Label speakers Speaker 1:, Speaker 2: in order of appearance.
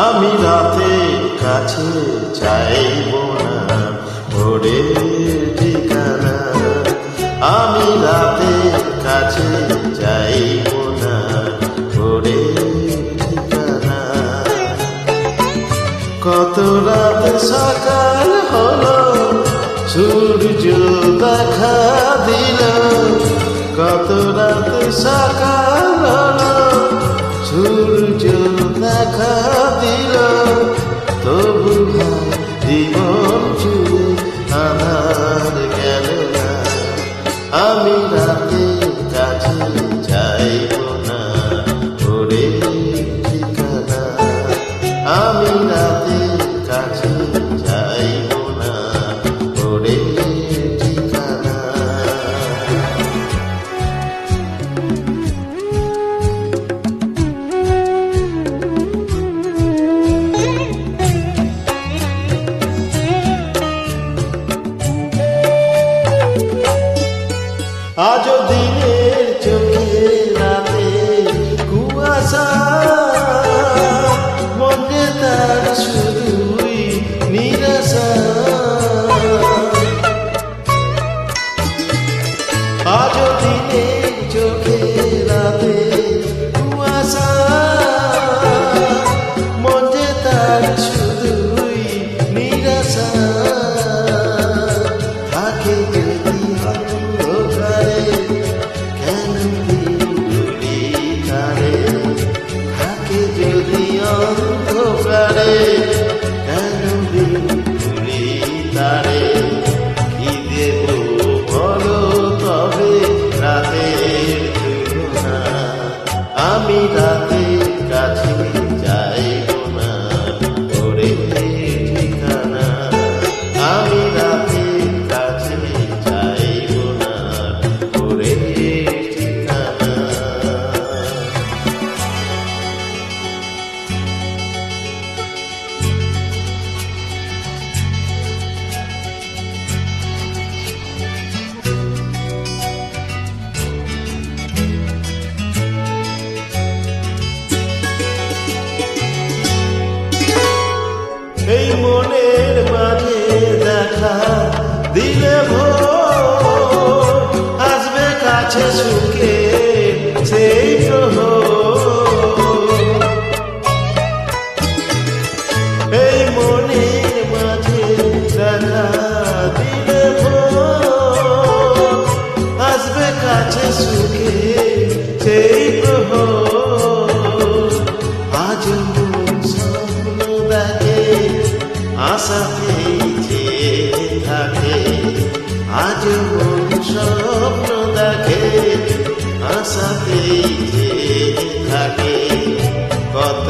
Speaker 1: আমি রাতে কাছে চাইব না ভোরের ঠিকানা, আমি রাতে কাছে চাইব না ভোরের ঠিকানা। কত রাত সকাল হলো সূর্য দেখা দিল, কত রাত সকাল হলো সূর্য দেখা দিল, তবু জীবন জুড়ে আধার গেল না। আমি রাতে কাছে চাইব না ভোরের ঠিকানা, আমি রাতে কাছে চাইব না ভোরের ঠিকানা। আজও দিনের চোখে রাতে কুয়াশা, মনে তার শুধুই নিরাশা। আজও দিনের চোখে রাতে কুয়াশা, মনে তার শুধুই নিরাশা। থাকে যদি অন্ধকারে কেন দিলি তারে, থাকে যদি অন্ধকারে কেন দিলি তারে। কি দেব বলো তবে রাতের তুলনা, আমি রাতে কাছে যাইব না ভোরের ঠিকানা, আমি রাতে কাছে যাইব না ভোরের ঠিকানা। এই মনের মাঝে দেখা দিলে ভোর, আসবে কাছে সুখে সেই প্রহর। এই মনের মাঝে দেখা দিলে ভোর, আসবে কাছে সুখে সেই প্রহর। আজ স্বপ্ন দেখে আশাতেই চেয়ে থাকে, আজ মন স্বপ্ন দেখে আশাতেই চেয়ে থাকে। কত